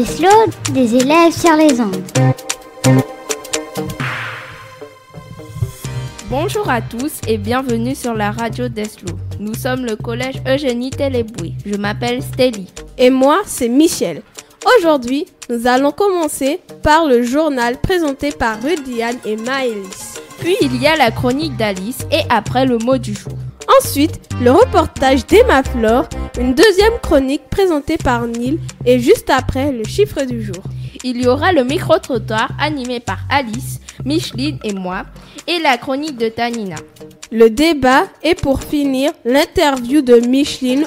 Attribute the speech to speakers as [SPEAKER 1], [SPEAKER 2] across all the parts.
[SPEAKER 1] Deslo, des élèves sur les ondes.
[SPEAKER 2] Bonjour à tous et bienvenue sur la radio Deslo. Nous sommes le collège Eugénie Téléboué. Je m'appelle Stélie.
[SPEAKER 3] Et moi, c'est Michel. Aujourd'hui, nous allons commencer par le journal présenté par Rudiane et Maëlys.
[SPEAKER 2] Puis il y a la chronique d'Alice et après le mot du jour.
[SPEAKER 3] Ensuite, le reportage d'Emma Flore, une deuxième chronique présentée par Neil et juste après, le chiffre du jour.
[SPEAKER 2] Il y aura le micro-trottoir animé par Alice, Micheline et moi et la chronique de Tanina.
[SPEAKER 3] Le débat et pour finir, l'interview de Micheline.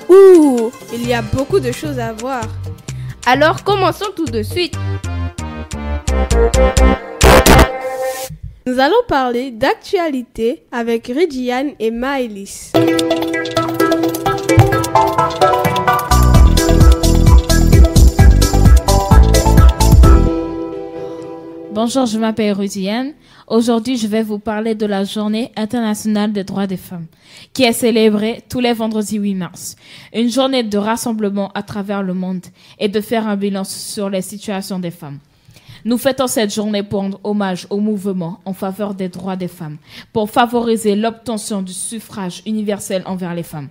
[SPEAKER 3] Ouh, il y a beaucoup de choses à voir.
[SPEAKER 2] Alors commençons tout de suite.
[SPEAKER 3] Nous allons parler d'actualité avec Rudiane et Maëlys.
[SPEAKER 4] Bonjour, je m'appelle Rudiane. Aujourd'hui, je vais vous parler de la Journée internationale des droits des femmes, qui est célébrée tous les vendredis 8 mars. Une journée de rassemblement à travers le monde et de faire un bilan sur les situations des femmes. Nous fêtons cette journée pour rendre hommage au mouvement en faveur des droits des femmes, pour favoriser l'obtention du suffrage universel envers les femmes.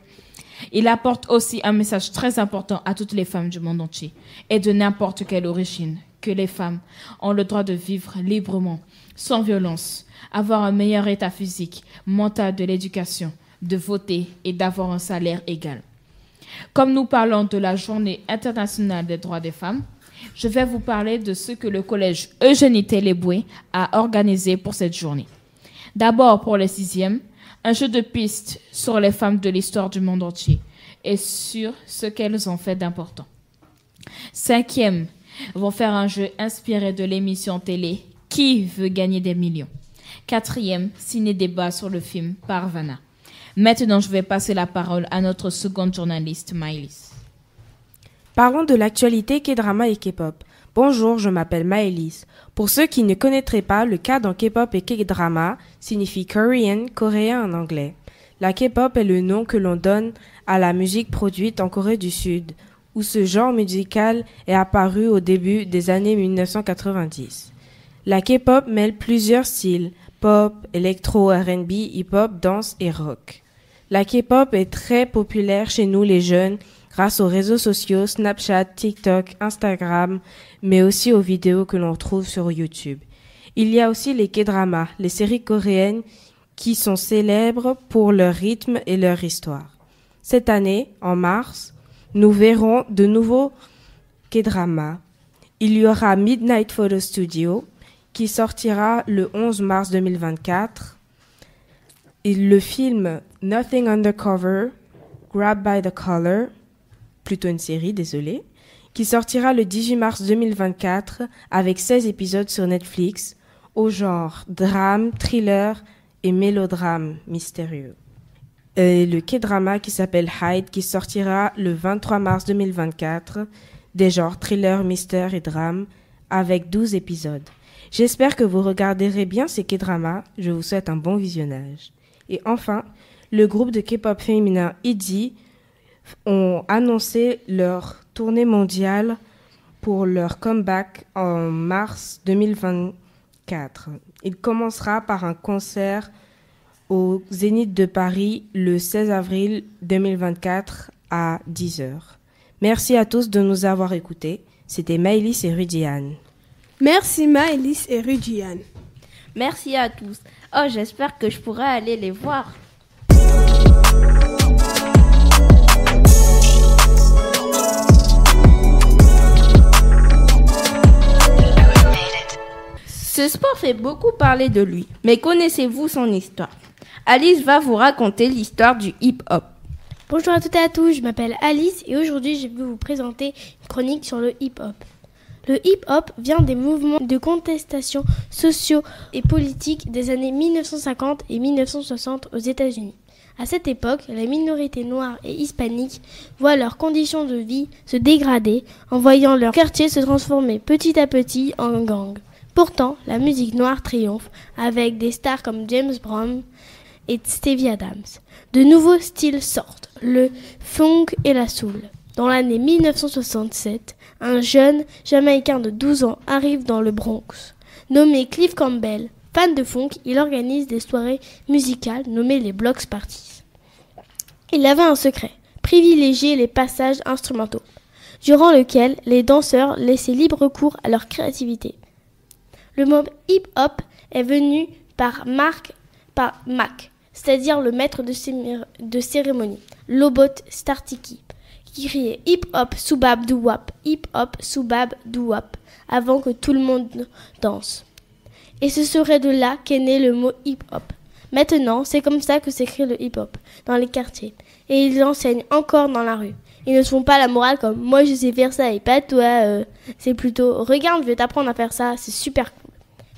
[SPEAKER 4] Il apporte aussi un message très important à toutes les femmes du monde entier et de n'importe quelle origine, que les femmes ont le droit de vivre librement, sans violence, avoir un meilleur état physique, mental de l'éducation, de voter et d'avoir un salaire égal. Comme nous parlons de la Journée internationale des droits des femmes, je vais vous parler de ce que le collège Eugénie Téléboué a organisé pour cette journée. D'abord, pour les 6e, un jeu de pistes sur les femmes de l'histoire du monde entier et sur ce qu'elles ont fait d'important. 5e, vont faire un jeu inspiré de l'émission télé « Qui veut gagner des millions ?» 4e, ciné-débat sur le film par Vanna. Maintenant, je vais passer la parole à notre seconde journaliste, Maëlys.
[SPEAKER 5] Parlons de l'actualité K-drama et K-pop. Bonjour, je m'appelle Maëlys. Pour ceux qui ne connaîtraient pas, le K dans K-pop et K-drama signifie Korean, coréen en anglais. La K-pop est le nom que l'on donne à la musique produite en Corée du Sud, où ce genre musical est apparu au début des années 1990. La K-pop mêle plusieurs styles, pop, électro, R&B, hip-hop, danse et rock. La K-pop est très populaire chez nous les jeunes grâce aux réseaux sociaux Snapchat, TikTok, Instagram, mais aussi aux vidéos que l'on trouve sur YouTube. Il y a aussi les K-dramas, les séries coréennes qui sont célèbres pour leur rythme et leur histoire. Cette année, en mars, nous verrons de nouveaux K-dramas. Il y aura Midnight Photo Studio qui sortira le 11 mars 2024. Et le film Nothing Undercover, Grab by the Collar, plutôt une série, désolé, qui sortira le 18 mars 2024 avec 16 épisodes sur Netflix au genre drame, thriller et mélodrame mystérieux. Et le K-drama qui s'appelle Hyde qui sortira le 23 mars 2024, des genres thriller, mystère et drame, avec 12 épisodes. J'espère que vous regarderez bien ces K-dramas. Je vous souhaite un bon visionnage. Et enfin, le groupe de K-pop féminin ITZY ont annoncé leur tournée mondiale pour leur comeback en mars 2024. Il commencera par un concert au Zénith de Paris le 16 avril 2024 à 10h. Merci à tous de nous avoir écoutés. C'était Maëlys et Rudiane.
[SPEAKER 3] Merci Maëlys et Rudiane.
[SPEAKER 2] Merci à tous. Oh, j'espère que je pourrai aller les voir. Ce sport fait beaucoup parler de lui, mais connaissez-vous son histoire ? Alice va vous raconter l'histoire du hip-hop.
[SPEAKER 6] Bonjour à toutes et à tous, je m'appelle Alice et aujourd'hui je vais vous présenter une chronique sur le hip-hop. Le hip-hop vient des mouvements de contestation sociaux et politiques des années 1950 et 1960 aux États-Unis. À cette époque, les minorités noires et hispaniques voient leurs conditions de vie se dégrader en voyant leur quartier se transformer petit à petit en gang. Pourtant, la musique noire triomphe avec des stars comme James Brown et Stevie Adams. De nouveaux styles sortent, le funk et la soul. Dans l'année 1967, un jeune Jamaïcain de 12 ans arrive dans le Bronx. Nommé Cliff Campbell, fan de funk, il organise des soirées musicales nommées les Block Parties. Il avait un secret, privilégier les passages instrumentaux, durant lequel les danseurs laissaient libre cours à leur créativité. Le mot hip-hop est venu par Mac, c'est-à-dire le maître de cérémonie, Lobot Startiki, qui criait hip-hop soubab doo-wop, hip-hop soubab doo-wop, avant que tout le monde danse. Et ce serait de là qu'est né le mot hip-hop. Maintenant, c'est comme ça que s'écrit le hip-hop, dans les quartiers. Et ils l'enseignent encore dans la rue. Ils ne se font pas la morale comme « moi je sais faire ça et pas toi ». C'est plutôt « regarde, je vais t'apprendre à faire ça, c'est super cool ».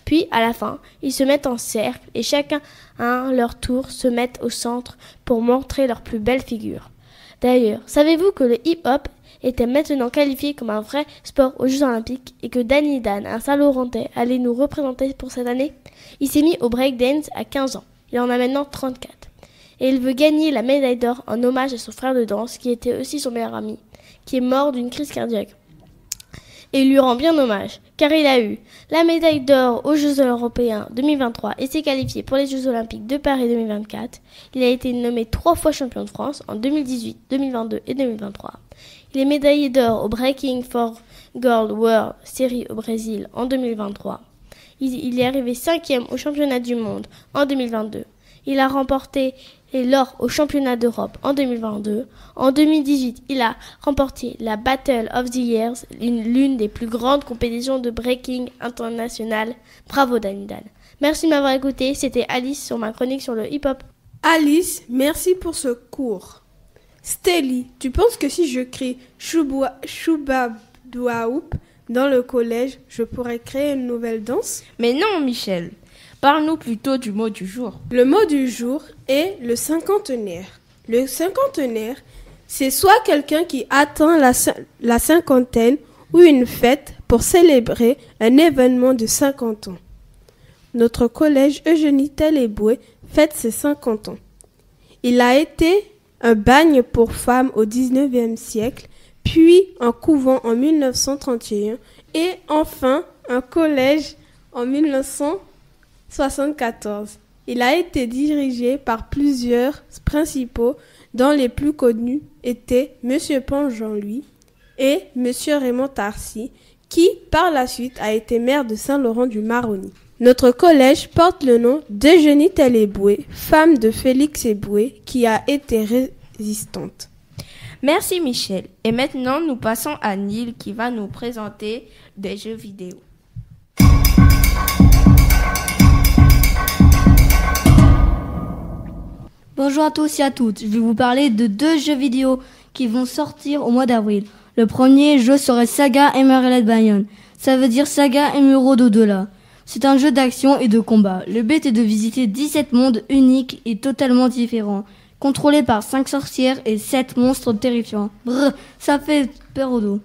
[SPEAKER 6] Puis, à la fin, ils se mettent en cercle et chacun à leur tour se mettent au centre pour montrer leur plus belle figure. D'ailleurs, savez-vous que le hip-hop était maintenant qualifié comme un vrai sport aux Jeux Olympiques et que Danny Dan, un Saint-Laurentais, allait nous représenter pour cette année? Il s'est mis au breakdance à 15 ans. Il en a maintenant 34. Et il veut gagner la médaille d'or en hommage à son frère de danse, qui était aussi son meilleur ami, qui est mort d'une crise cardiaque. Et il lui rend bien hommage, car il a eu la médaille d'or aux Jeux européens 2023 et s'est qualifié pour les Jeux Olympiques de Paris 2024. Il a été nommé 3 fois champion de France en 2018, 2022 et 2023. Il est médaillé d'or au Breaking for Girl World Series au Brésil en 2023. Il est arrivé 5e au championnat du monde en 2022. Il a remporté l'or au championnat d'Europe en 2022. En 2018, il a remporté la Battle of the Years, l'une des plus grandes compétitions de breaking internationales. Bravo Danny Dan. Merci de m'avoir écouté. C'était Alice sur ma chronique sur le hip-hop.
[SPEAKER 3] Alice, merci pour ce cours. Stélie, tu penses que si je crie Choubabdouaoup dans le collège, je pourrais créer une nouvelle danse?
[SPEAKER 2] Mais non, Michel. Parle-nous plutôt du mot du jour.
[SPEAKER 3] Le mot du jour est le cinquantenaire. Le cinquantenaire, c'est soit quelqu'un qui atteint la cinquantaine ou une fête pour célébrer un événement de 50 ans. Notre collège Eugénie Telle-Éboué fête ses 50 ans. Il a été un bagne pour femmes au 19e siècle, puis un couvent en 1931 et enfin un collège en 1974. Il a été dirigé par plusieurs principaux, dont les plus connus étaient M. Pan Jean-Louis et M. Raymond Tarcy, qui par la suite a été maire de Saint-Laurent-du-Maroni. Notre collège porte le nom d'Eugénie Telle-Éboué, femme de Félix Éboué, qui a été résistante.
[SPEAKER 2] Merci Michel. Et maintenant, nous passons à Neil qui va nous présenter des jeux vidéo.
[SPEAKER 7] Bonjour à tous et à toutes, je vais vous parler de 2 jeux vidéo qui vont sortir au mois d'avril. Le premier jeu serait Saga Emerald Bayonne, ça veut dire Saga Émeraude au-delà. C'est un jeu d'action et de combat. Le but est de visiter 17 mondes uniques et totalement différents, contrôlés par 5 sorcières et 7 monstres terrifiants. Brrr, ça fait peur au dos.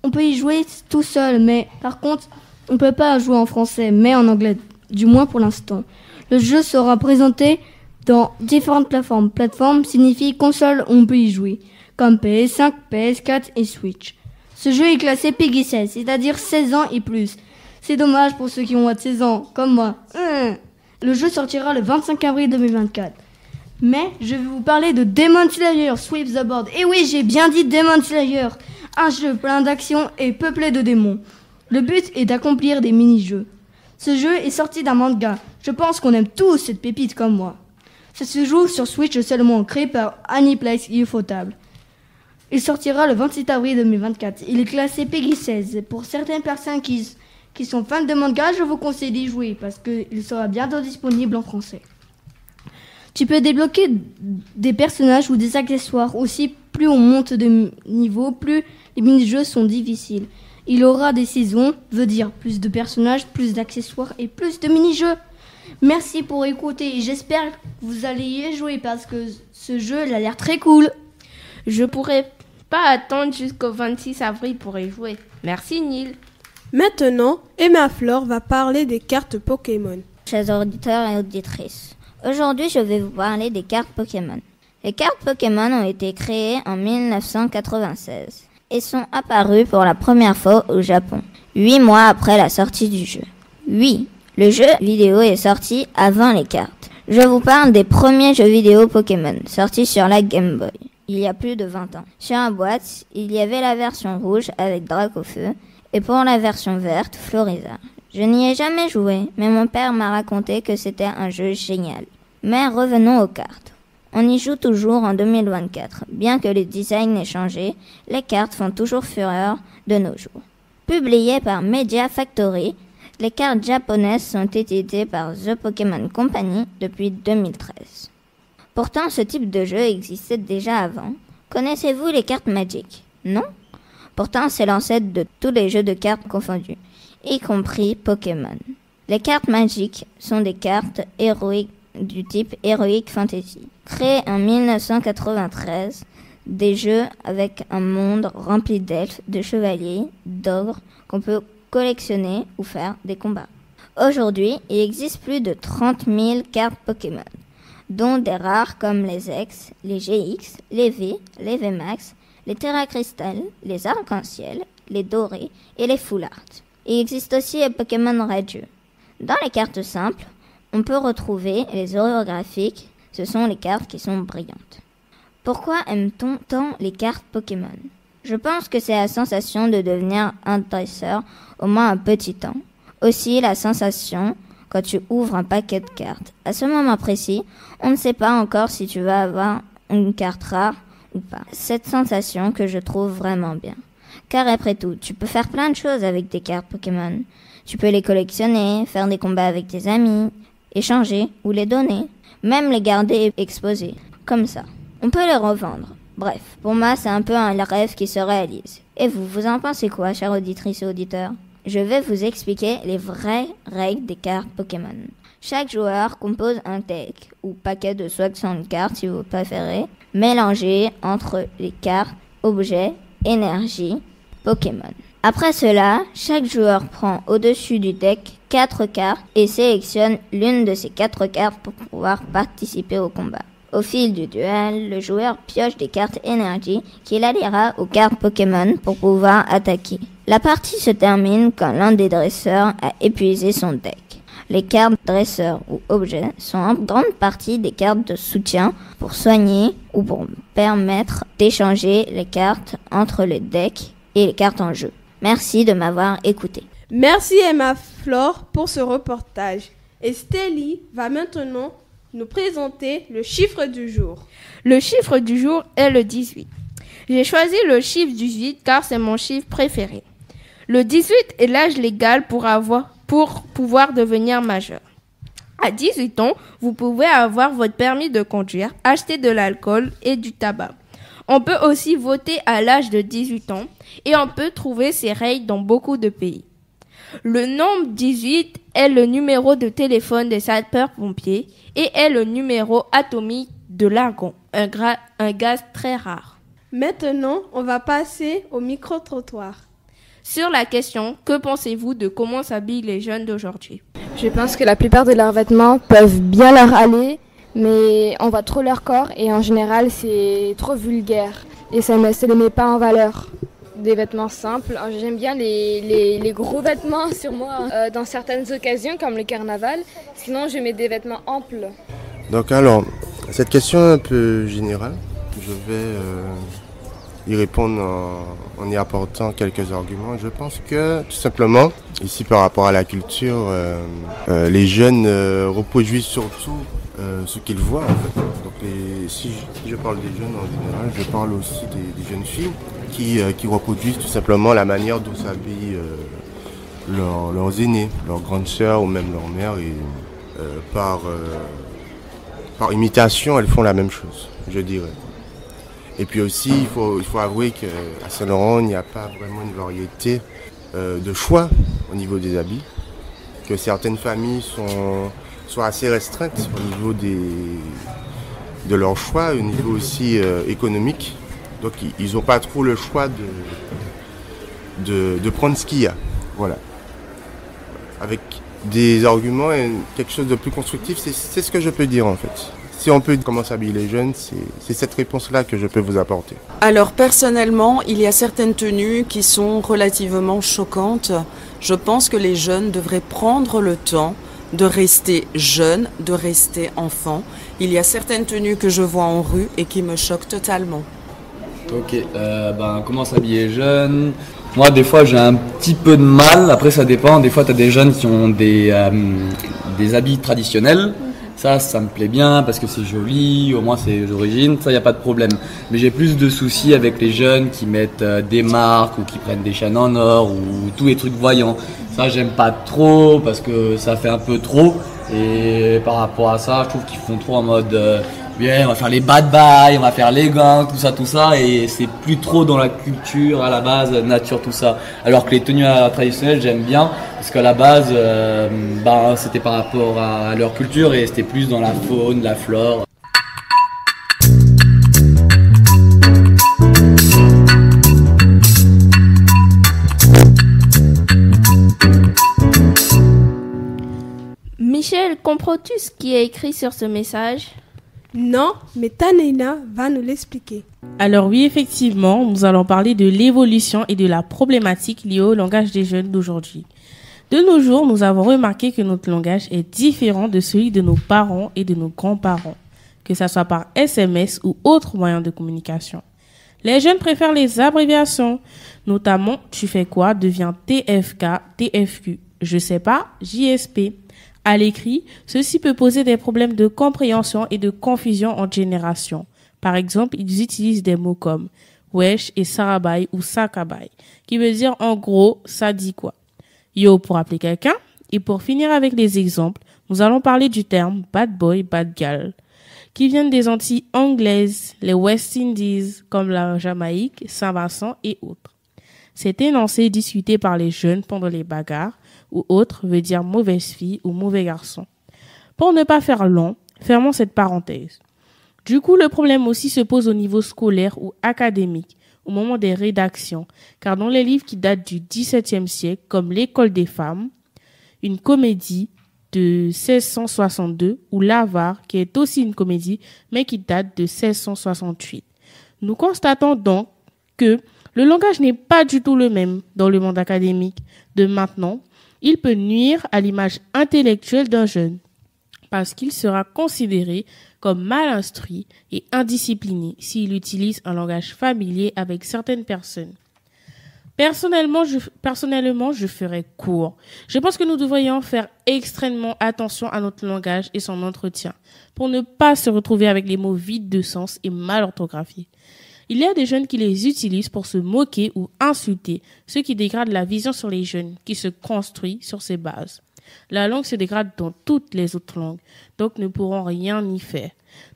[SPEAKER 7] On peut y jouer tout seul, mais par contre, on peut pas jouer en français, mais en anglais, du moins pour l'instant. Le jeu sera présenté dans différentes plateformes. Plateforme signifie console où on peut y jouer, comme PS5, PS4 et Switch. Ce jeu est classé PEGI 16, c'est-à-dire 16 ans et plus. C'est dommage pour ceux qui ont moins de 16 ans, comme moi. Le jeu sortira le 25 avril 2024. Mais je vais vous parler de Demon Slayer Sweep the Board. Et oui, j'ai bien dit Demon Slayer. Un jeu plein d'action et peuplé de démons. Le but est d'accomplir des mini-jeux. Ce jeu est sorti d'un manga. Je pense qu'on aime tous cette pépite comme moi. Ça se joue sur Switch seulement, créé par Aniplex Ufotable. Il sortira le 26 avril 2024. Il est classé PEGI 16. Pour certaines personnes qui sont fans de manga, je vous conseille d'y jouer parce qu'il sera bientôt disponible en français. Tu peux débloquer des personnages ou des accessoires. Aussi, plus on monte de niveau, plus les mini-jeux sont difficiles. Il aura des saisons, veut dire plus de personnages, plus d'accessoires et plus de mini-jeux. Merci pour écouter et j'espère que vous allez y jouer parce que ce jeu il a l'air très cool.
[SPEAKER 2] Je pourrais pas attendre jusqu'au 26 avril pour y jouer. Merci Neil.
[SPEAKER 3] Maintenant, Emma Flore va parler des cartes Pokémon.
[SPEAKER 1] Chers auditeurs et auditrices, aujourd'hui je vais vous parler des cartes Pokémon.
[SPEAKER 8] Les cartes Pokémon ont été créées en 1996 et sont apparues pour la première fois au Japon, 8 mois après la sortie du jeu. Oui, le jeu vidéo est sorti avant les cartes. Je vous parle des premiers jeux vidéo Pokémon sortis sur la Game Boy, il y a plus de 20 ans. Sur la boîte, il y avait la version rouge avec Dracofeu et pour la version verte, Florizarre. Je n'y ai jamais joué, mais mon père m'a raconté que c'était un jeu génial. Mais revenons aux cartes. On y joue toujours en 2024. Bien que le design ait changé, les cartes font toujours fureur de nos jours. Publiées par Media Factory, les cartes japonaises sont éditées par The Pokémon Company depuis 2013. Pourtant, ce type de jeu existait déjà avant. Connaissez-vous les cartes Magic? Non? Pourtant, c'est l'ancêtre de tous les jeux de cartes confondus, y compris Pokémon. Les cartes Magic sont des cartes héroïques du type Heroic Fantasy. Créées en 1993, des jeux avec un monde rempli d'elfes, de chevaliers, d'ogres qu'on peut collectionner ou faire des combats. Aujourd'hui, il existe plus de 30 000 cartes Pokémon, dont des rares comme les X, les GX, les V, les VMAX, les Terra Crystal, les Arc-en-Ciel, les Dorés et les Full Art. Il existe aussi les Pokémon Radieux. Dans les cartes simples, on peut retrouver les holographiques, ce sont les cartes qui sont brillantes. Pourquoi aime-t-on tant les cartes Pokémon? Je pense que c'est la sensation de devenir un dresseur au moins un petit temps. Aussi la sensation quand tu ouvres un paquet de cartes. À ce moment précis, on ne sait pas encore si tu vas avoir une carte rare ou pas. Cette sensation que je trouve vraiment bien. Car après tout, tu peux faire plein de choses avec des cartes Pokémon. Tu peux les collectionner, faire des combats avec tes amis, échanger ou les donner, même les garder exposés, comme ça. On peut les revendre. Bref, pour moi, c'est un peu un rêve qui se réalise. Et vous en pensez quoi, chères auditrices et auditeurs? Je vais vous expliquer les vraies règles des cartes Pokémon. Chaque joueur compose un deck, ou paquet de 60 cartes si vous préférez, mélangé entre les cartes, objets, énergie, Pokémon. Après cela, chaque joueur prend au-dessus du deck 4 cartes et sélectionne l'une de ces 4 cartes pour pouvoir participer au combat. Au fil du duel, le joueur pioche des cartes énergie qu'il alliera aux cartes Pokémon pour pouvoir attaquer. La partie se termine quand l'un des dresseurs a épuisé son deck. Les cartes dresseurs ou objets sont en grande partie des cartes de soutien pour soigner ou pour permettre d'échanger les cartes entre le deck et les cartes en jeu. Merci de m'avoir écouté.
[SPEAKER 3] Merci Emma Flore pour ce reportage. Et Stélie va maintenant nous présenter le chiffre du jour.
[SPEAKER 2] Le chiffre du jour est le 18. J'ai choisi le chiffre 18 car c'est mon chiffre préféré. Le 18 est l'âge légal pour pouvoir devenir majeur. À 18 ans, vous pouvez avoir votre permis de conduire, acheter de l'alcool et du tabac. On peut aussi voter à l'âge de 18 ans et on peut trouver ces règles dans beaucoup de pays. Le nombre 18 est le numéro de téléphone des sapeurs-pompiers et est le numéro atomique de l'argon, un gaz très rare.
[SPEAKER 3] Maintenant, on va passer au micro-trottoir.
[SPEAKER 2] Sur la question, que pensez-vous de comment s'habillent les jeunes d'aujourd'hui?
[SPEAKER 9] Je pense que la plupart de leurs vêtements peuvent bien leur aller, mais on voit trop leur corps et en général c'est trop vulgaire et ça ne les met pas en valeur. Des vêtements simples, j'aime bien les gros vêtements sur moi dans certaines occasions comme le carnaval, sinon je mets des vêtements amples.
[SPEAKER 10] Donc alors, cette question est un peu générale, je vais y répondre en y apportant quelques arguments. Je pense que tout simplement, ici par rapport à la culture, les jeunes reproduisent surtout ce qu'ils voient en fait. Donc si je parle des jeunes en général, je parle aussi des jeunes filles qui reproduisent tout simplement la manière dont s'habillent leurs aînés, leurs grandes sœurs ou même leur mère et par imitation elles font la même chose, je dirais. Et puis aussi il faut avouer qu'à Saint-Laurent il n'y a pas vraiment une variété de choix au niveau des habits, que certaines familles sont assez restreintes au niveau de leur choix, au niveau aussi économique. Donc ils n'ont pas trop le choix de prendre ce qu'il y a. Voilà. Avec des arguments et quelque chose de plus constructif, c'est ce que je peux dire en fait. si on peut comment s'habiller les jeunes, c'est cette réponse-là que je peux vous apporter.
[SPEAKER 11] Alors personnellement, il y a certaines tenues qui sont relativement choquantes. Je pense que les jeunes devraient prendre le temps de rester jeunes, de rester enfants. Il y a certaines tenues que je vois en rue et qui me choquent totalement.
[SPEAKER 12] Ok, comment s'habiller jeune? Moi, des fois, j'ai un petit peu de mal. Après, ça dépend. Des fois, tu as des jeunes qui ont des habits traditionnels. Ça me plaît bien parce que c'est joli. Au moins, c'est d'origine. Ça, il n'y a pas de problème. Mais j'ai plus de soucis avec les jeunes qui mettent des marques ou qui prennent des chaînes en or ou tous les trucs voyants. Ça, j'aime pas trop parce que ça fait un peu trop. Et par rapport à ça, je trouve qu'ils font trop en mode... bien, on va faire les bad boys, on va faire les gangs, tout ça, et c'est plus trop dans la culture à la base, nature, tout ça. Alors que les tenues traditionnelles, j'aime bien, parce qu'à la base, c'était par rapport à leur culture et c'était plus dans la faune, la flore.
[SPEAKER 2] Michel, comprends-tu ce qui est écrit sur ce message ?
[SPEAKER 3] Non, mais Tanina va nous l'expliquer.
[SPEAKER 5] Alors oui, effectivement, nous allons parler de l'évolution et de la problématique liée au langage des jeunes d'aujourd'hui. De nos jours, nous avons remarqué que notre langage est différent de celui de nos parents et de nos grands-parents, que ce soit par SMS ou autres moyens de communication. Les jeunes préfèrent les abréviations, notamment « tu fais quoi » devient TFK, TFQ, je sais pas, JSP. À l'écrit, ceci peut poser des problèmes de compréhension et de confusion entre générations. Par exemple, ils utilisent des mots comme wesh et sarabai ou sakabai, qui veut dire en gros, ça dit quoi. Yo pour appeler quelqu'un. Et pour finir avec les exemples, nous allons parler du terme bad boy, bad girl, qui viennent des Antilles anglaises, les West Indies, comme la Jamaïque, Saint-Vincent et autres. Cet énoncé discuté par les jeunes pendant les bagarres ou autres veut dire mauvaise fille ou mauvais garçon. Pour ne pas faire long, fermons cette parenthèse. Du coup, le problème aussi se pose au niveau scolaire ou académique, au moment des rédactions, car dans les livres qui datent du XVIIe siècle, comme L'école des femmes, une comédie de 1662, ou L'Avare, qui est aussi une comédie, mais qui date de 1668. Nous constatons donc que le langage n'est pas du tout le même dans le monde académique de maintenant. Il peut nuire à l'image intellectuelle d'un jeune parce qu'il sera considéré comme mal instruit et indiscipliné s'il utilise un langage familier avec certaines personnes. Personnellement, je ferai court. Je pense que nous devrions faire extrêmement attention à notre langage et son entretien pour ne pas se retrouver avec les mots vides de sens et mal orthographiés. Il y a des jeunes qui les utilisent pour se moquer ou insulter, ce qui dégrade la vision sur les jeunes, qui se construit sur ces bases. La langue se dégrade dans toutes les autres langues, donc ne pourrons rien y faire.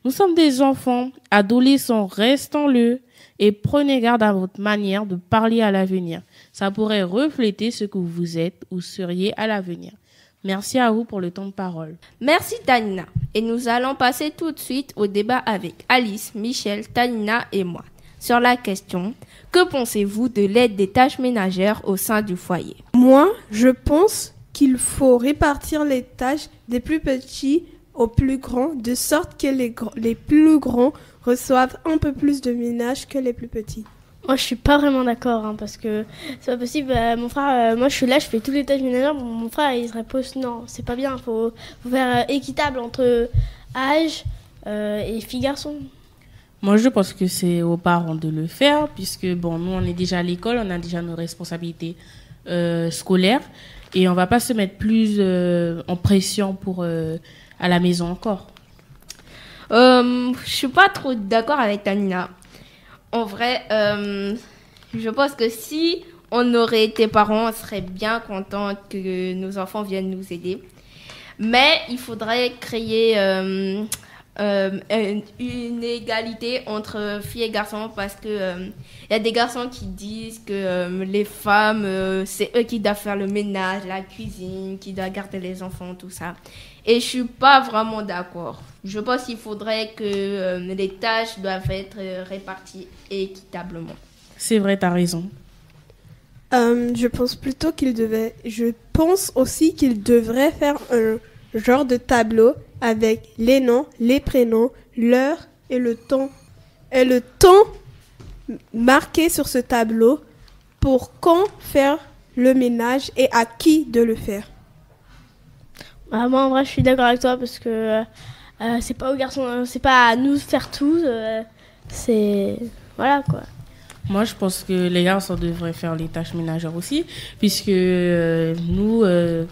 [SPEAKER 5] Nous sommes des enfants, adolescents, restons-le, et prenez garde à votre manière de parler à l'avenir. Ça pourrait refléter ce que vous êtes ou seriez à l'avenir. Merci à vous pour le temps de parole.
[SPEAKER 2] Merci Tanina. Et nous allons passer tout de suite au débat avec Alice, Michel, Tanina et moi. Sur la question, que pensez-vous de l'aide des tâches ménagères au sein du foyer ?
[SPEAKER 3] Moi, je pense qu'il faut répartir les tâches des plus petits aux plus grands, de sorte que les plus grands reçoivent un peu plus de ménage que les plus petits.
[SPEAKER 6] Moi, je suis pas vraiment d'accord, parce que c'est pas possible. Mon frère, moi, je suis là, je fais toutes les tâches ménagères. Mon frère, il se repose. Non, c'est pas bien. Faut faire équitable entre âge et filles-garçons.
[SPEAKER 5] Moi, je pense que c'est aux parents de le faire, puisque nous, on est déjà à l'école, on a déjà nos responsabilités scolaires, et on va pas se mettre plus en pression pour à la maison encore.
[SPEAKER 2] Je suis pas trop d'accord avec Tanina. En vrai, je pense que si on aurait été parents, on serait bien contents que nos enfants viennent nous aider. Mais il faudrait créer une égalité entre filles et garçons, parce que y a des garçons qui disent que les femmes, c'est eux qui doivent faire le ménage, la cuisine, qui doivent garder les enfants, tout ça. Et je suis pas vraiment d'accord. Je pense qu'il faudrait que les tâches doivent être réparties équitablement.
[SPEAKER 5] C'est vrai, t'as raison.
[SPEAKER 3] Je pense aussi qu'il devrait faire genre de tableau avec les noms, les prénoms, l'heure et le temps. Et le temps marqué sur ce tableau pour quand faire le ménage et à qui de le faire.
[SPEAKER 6] Moi, en vrai, je suis d'accord avec toi parce que c'est pas aux garçons, c'est pas à nous de faire tout. C'est voilà quoi.
[SPEAKER 5] Moi, je pense que les garçons devraient faire les tâches ménagères aussi, puisque nous,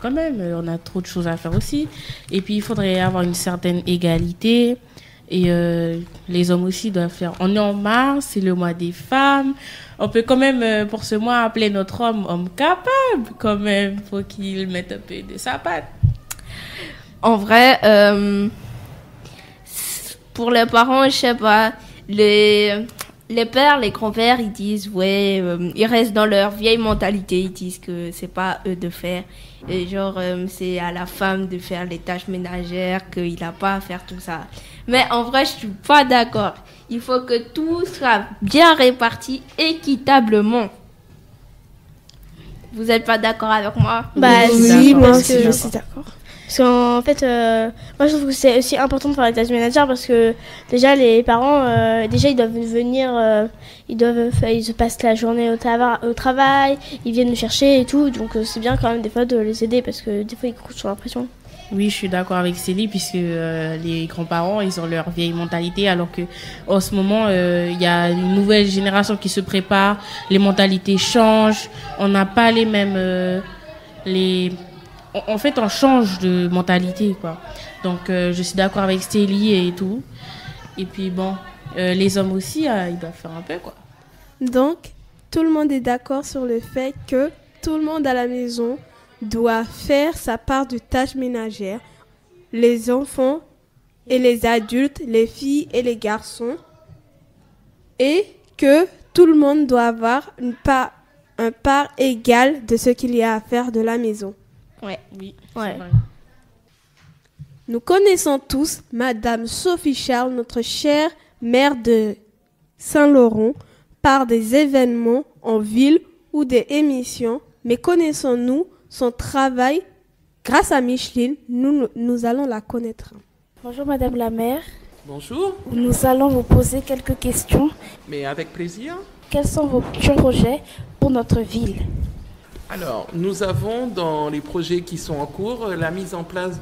[SPEAKER 5] quand même, on a trop de choses à faire aussi. Et puis, il faudrait avoir une certaine égalité. Et les hommes aussi doivent faire. On est en mars, c'est le mois des femmes. On peut quand même, pour ce mois, appeler notre homme capable, quand même, pour qu'il mette un peu de sa patte.
[SPEAKER 2] En vrai, pour les parents, je sais pas, les pères, les grands-pères, ils disent, ouais, ils restent dans leur vieille mentalité, ils disent que c'est pas à eux de faire. Et genre, c'est à la femme de faire les tâches ménagères, qu'il n'a pas à faire tout ça. Mais en vrai, je suis pas d'accord. Il faut que tout soit bien réparti équitablement. Vous êtes pas d'accord avec moi?
[SPEAKER 6] Bah si, moi aussi je suis d'accord. Parce qu'en fait, moi je trouve que c'est aussi important de faire les tâches ménagères parce que déjà les parents, déjà ils doivent venir, ils se passent la journée au travail, ils viennent nous chercher et tout, donc c'est bien quand même des fois de les aider parce que des fois ils couchent sous la pression.
[SPEAKER 5] Oui, je suis d'accord avec Célie, puisque les grands-parents, ils ont leur vieille mentalité, alors que en ce moment, il y a une nouvelle génération qui se prépare, les mentalités changent, on n'a pas les mêmes... En fait, on change de mentalité, quoi. Donc, je suis d'accord avec Célie et tout. Et puis, bon, les hommes aussi, ils doivent faire un peu, quoi.
[SPEAKER 3] Donc, tout le monde est d'accord sur le fait que tout le monde à la maison doit faire sa part de tâches ménagères, les enfants et les adultes, les filles et les garçons, et que tout le monde doit avoir une part égale de ce qu'il y a à faire de la maison.
[SPEAKER 2] Ouais.
[SPEAKER 5] Oui,
[SPEAKER 6] ouais.
[SPEAKER 5] c'est vrai.
[SPEAKER 3] Nous connaissons tous Madame Sophie Charles, notre chère maire de Saint-Laurent, par des événements en ville ou des émissions, mais connaissons-nous son travail? Grâce à Micheline, nous allons la connaître.
[SPEAKER 13] Bonjour Madame la maire.
[SPEAKER 14] Bonjour.
[SPEAKER 13] Nous allons vous poser quelques questions.
[SPEAKER 14] Mais avec plaisir.
[SPEAKER 13] Quels sont vos futurs projets pour notre ville?
[SPEAKER 14] Alors, nous avons dans les projets qui sont en cours la mise en place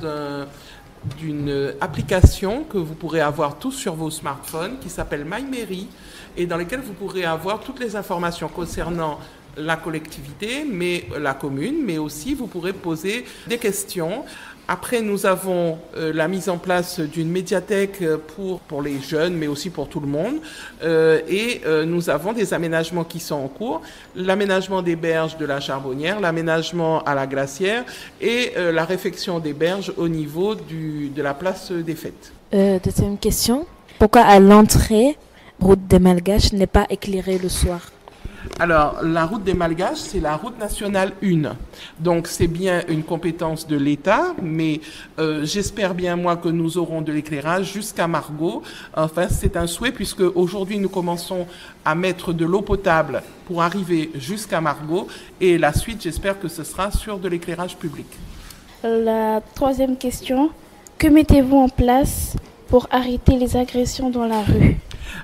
[SPEAKER 14] d'une application que vous pourrez avoir tous sur vos smartphones qui s'appelle MyMairie et dans laquelle vous pourrez avoir toutes les informations concernant la collectivité, mais la commune, mais aussi vous pourrez poser des questions. Après, nous avons la mise en place d'une médiathèque pour les jeunes, mais aussi pour tout le monde. Et nous avons des aménagements qui sont en cours. L'aménagement des berges de la Charbonnière, l'aménagement à la Glacière et la réfection des berges au niveau de la place des fêtes.
[SPEAKER 13] Deuxième question. Pourquoi à l'entrée, route des Malgaches n'est pas éclairée le soir?
[SPEAKER 14] Alors, la route des Malgaches, c'est la route nationale 1. Donc, c'est bien une compétence de l'État, mais j'espère bien, moi, que nous aurons de l'éclairage jusqu'à Margaux. Enfin, c'est un souhait, puisque aujourd'hui, nous commençons à mettre de l'eau potable pour arriver jusqu'à Margaux. Et la suite, j'espère que ce sera sur de l'éclairage public.
[SPEAKER 13] La troisième question. Que mettez-vous en place pour arrêter les agressions dans la rue?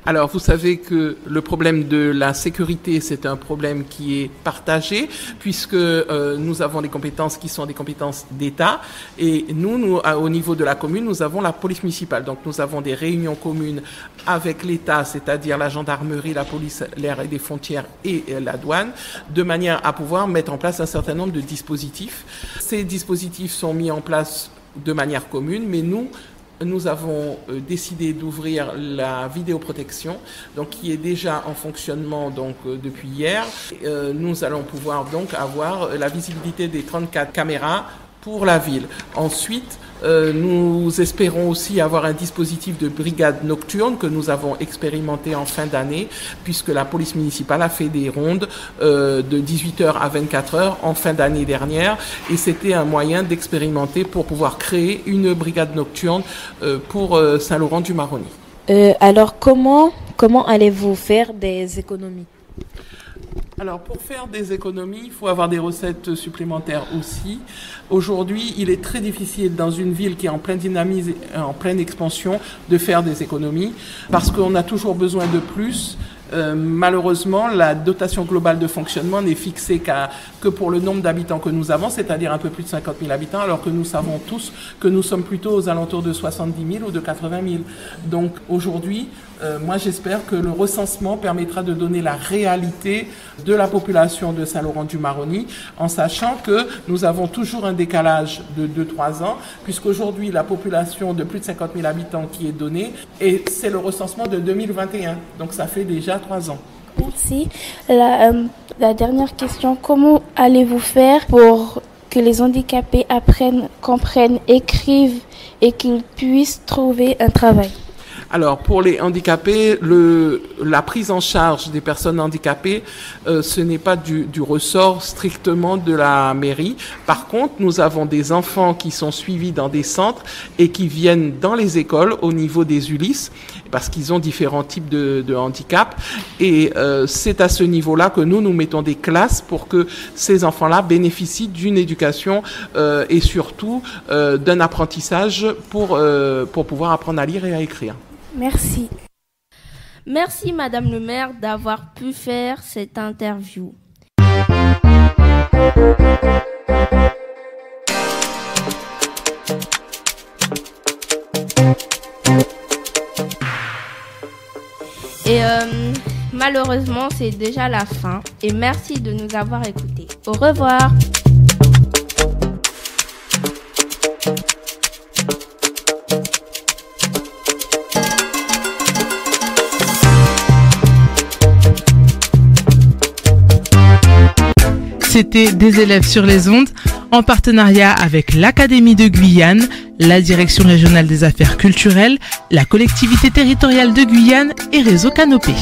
[SPEAKER 14] Alors, vous savez que le problème de la sécurité, c'est un problème qui est partagé, puisque nous avons des compétences qui sont des compétences d'État, et nous, au niveau de la commune, nous avons la police municipale. Donc, nous avons des réunions communes avec l'État, c'est-à-dire la gendarmerie, la police, l'air et des frontières et la douane, de manière à pouvoir mettre en place un certain nombre de dispositifs. Ces dispositifs sont mis en place de manière commune, mais nous avons décidé d'ouvrir la vidéoprotection, donc qui est déjà en fonctionnement donc depuis hier. Nous allons pouvoir donc avoir la visibilité des 34 caméras pour la ville. Ensuite, nous espérons aussi avoir un dispositif de brigade nocturne que nous avons expérimenté en fin d'année, puisque la police municipale a fait des rondes de 18h à 24h en fin d'année dernière, et c'était un moyen d'expérimenter pour pouvoir créer une brigade nocturne pour Saint-Laurent-du-Maroni.
[SPEAKER 13] Alors, comment allez-vous faire des économies?
[SPEAKER 14] Alors, pour faire des économies, il faut avoir des recettes supplémentaires aussi. Aujourd'hui, il est très difficile dans une ville qui est en pleine dynamisme, en pleine expansion, de faire des économies parce qu'on a toujours besoin de plus. Malheureusement, la dotation globale de fonctionnement n'est fixée que pour le nombre d'habitants que nous avons, c'est-à-dire un peu plus de 50 000 habitants, alors que nous savons tous que nous sommes plutôt aux alentours de 70 000 ou de 80 000. Donc aujourd'hui, moi j'espère que le recensement permettra de donner la réalité de la population de Saint-Laurent-du-Maroni, en sachant que nous avons toujours un décalage de 2-3 ans, puisqu'aujourd'hui la population de plus de 50 000 habitants qui est donnée, et c'est le recensement de 2021, donc ça fait déjà 3 ans.
[SPEAKER 13] Merci. La dernière question, comment allez-vous faire pour que les handicapés apprennent, comprennent, écrivent et qu'ils puissent trouver un travail?
[SPEAKER 14] Alors, pour les handicapés, la prise en charge des personnes handicapées, ce n'est pas du ressort strictement de la mairie. Par contre, nous avons des enfants qui sont suivis dans des centres et qui viennent dans les écoles au niveau des ULIS, parce qu'ils ont différents types de handicap. Et c'est à ce niveau-là que nous mettons des classes pour que ces enfants-là bénéficient d'une éducation et surtout d'un apprentissage pour pouvoir apprendre à lire et à écrire.
[SPEAKER 13] Merci.
[SPEAKER 2] Merci Madame le maire d'avoir pu faire cette interview. Et malheureusement, c'est déjà la fin. Et merci de nous avoir écoutés. Au revoir.
[SPEAKER 15] C'était Des élèves sur les ondes, en partenariat avec l'Académie de Guyane, la Direction régionale des affaires culturelles, la collectivité territoriale de Guyane et Réseau Canopé.